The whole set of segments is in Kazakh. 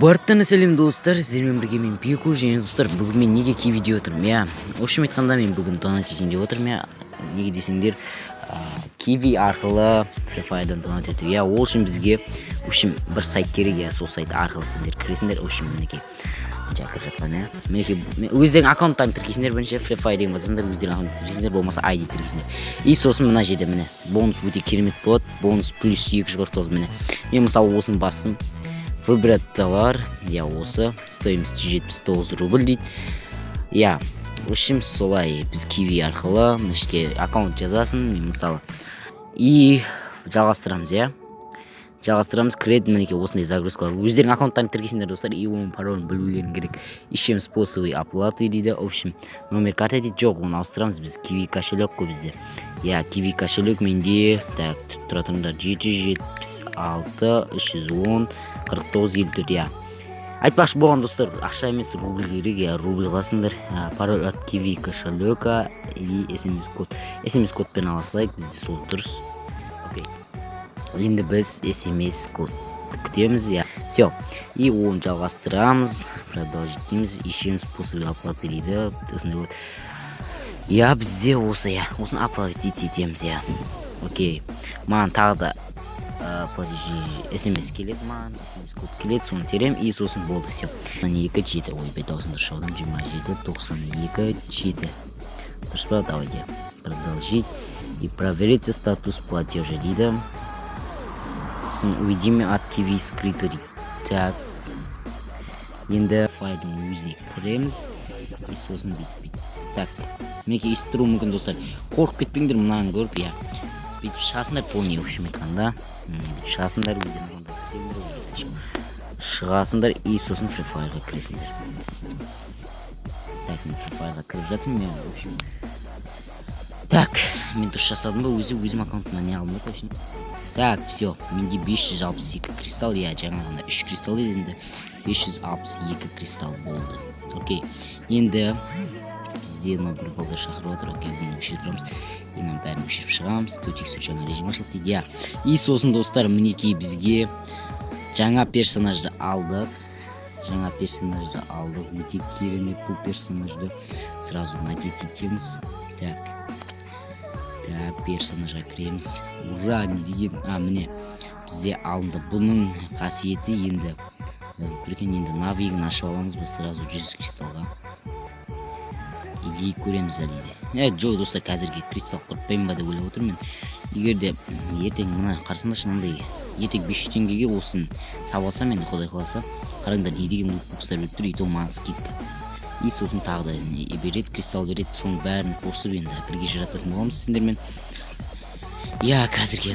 Бартан сәлем достар, сіздермен бірге мен Пику және достар, бүгін мен неге кей видео отырмын, я. Общем айтқанда мен бүгін донат жейін деп отырмын, я. Неге десеңдер, Kiwi арқылы Free Fire'дан донат ету, я. Ол үшін бізге, общем, бір сайт керек, я. Сол сайт арқылы сендер кіресіңдер, общем, мінекей. Кіріп жатқан, я. Мінекей, өздерің аккаунттарын тіркейсіңдер, бірінші Free Fire деген басыңдар, өздерің аккаунттарын тіркейсіңдер, болмаса ID тіркейсіңдер. И сосын мына жерде, міне, бонус өте керемет болады, бонус плюс 249, міне. Мен мысалы осыны бастым. Выбрать товар, я осы, стоимость 179 рубль дейді. Я, в общем, солай біз Kiwi арқылы мына аккаунт жазасын, мен мысалы. И жалғастырамыз, я. Жалғастырамыз, кіреді мінекей осындай загрузкалар. Өздерің аккаунттарын тіркейсіңдер достар, и оның паролін білулерің керек. Ищем способы оплаты дейді. В общем, номер карта дейді, жоқ, оны ауыстырамыз, біз Kiwi кошелек қой бізде. Я, Kiwi кошелек менде, так, тұра тұрыңдар, 776 310 4954, я. Айтпақшы болған достар, ақша емес рубль керек, я, рубль қаласыңдар. Пароль от Kiwi кошелека и SMS код. SMS кодпен аласылайық, бізде сол дұрыс. Окей. Енді біз SMS код күтеміз, я. Все. И оны жалғастырамыз, продолжить дейміз, ищем способы оплаты дейді. Осындай вот. Я, бізде осы, я. Осыны оплатить етеміз, я. Окей. Маған тағы да SMS келеді, маған SMS код келеді, соны терем, и сосын болды, все. 92 7, ой, бет аузымды шаудым, 27 92 7. Дұрыс па, давайте продолжить и проверите статус платежа дейді. Сосын уведение от Kiwi скрыто дейді. Так, енді файлдың өзіне кіреміз, и сосын бүйтіп. Так, мінекей естіп тұру мүмкін достар, қорқып кетпеңдер мұнағын көріп, я. Бүйтіп шығасындар, полный общем айтқанда. Шығасындар, шығасындар, и сосын Free Fire'ға кіресіңдер. Так, мен Free Fire'ға кіріп жатырмын, мен, в общем. Так, мен дұрыс жасадым ба, өзім аккаунтыма не алдым ба, точно. Так, все, менде 562 кристалл, я жаңағында 3 кристалл еді, енді 562 кристалл болды. Окей, енді бізде бір балдар шақырып отыр, окей, бұны өшіріп тұрамыз. Енді бәрін өшіріп шығамыз, төтексіз жаңа режим ашылды дейді, я. И сосын достар, мінекей бізге жаңа персонажды алдық. Өте керемет бұл персонажды сразу надеть етеміз. Так, персонажға кіреміз. Ура, не деген, міне бізде алынды. Бұның қасиеті енді жазылып берген, енді навигін ашып аламыз біз сразу 100 кристалға. Идея көреміз әлейді. Жоқ достар, қазірге кристалл құртпайым ба деп ойлап отырмын. Егерде ертең мына қарсында шынандай ертең 500 теңгеге осын сабалсам, енді құдай қаласа, қараңдар не деген ноутбукстар өтіп тұр, и то маған скидка. И сосын тағы да береді, кристалл береді, соның бәрін қосып енді бірге жарататын боламыз сендермен. Я, қазірге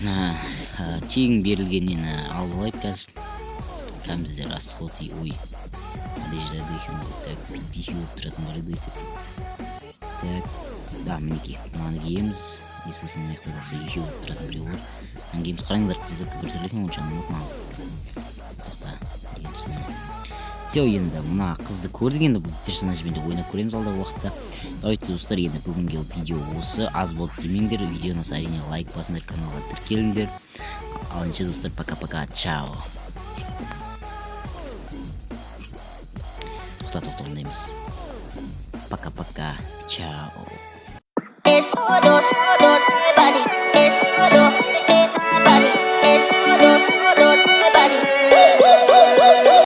тегін берілгеннен алып алайық қазір. Кәмізде расход, и ой. Одежда дүйхім болды, так, бейхі болып тұратын бары дүйті. Так, да, мінекей, мынаны киеміз, и сосын аяқта қалса еші болып тұратын біреу бар. Мынаны киеміз, қараңдар қыздық бір түрлікен, онша анымық маған қыздық. Тоқта, егерсің. Все, енді мына қызды көрдік, енді бұл персонажбен де ойнап көреміз алдағы уақытта. Давайте достар, енді бүгінге видео осы, аз болды демеңдер, видеоны әрине лайк басыңдар, каналға тіркеліңдер. Алынша достар, пока-пока, чао. Тоқта, ондаймыз. Пока-пока, чао. Es oro, oro de body. Es oro, body. Es oro, oro.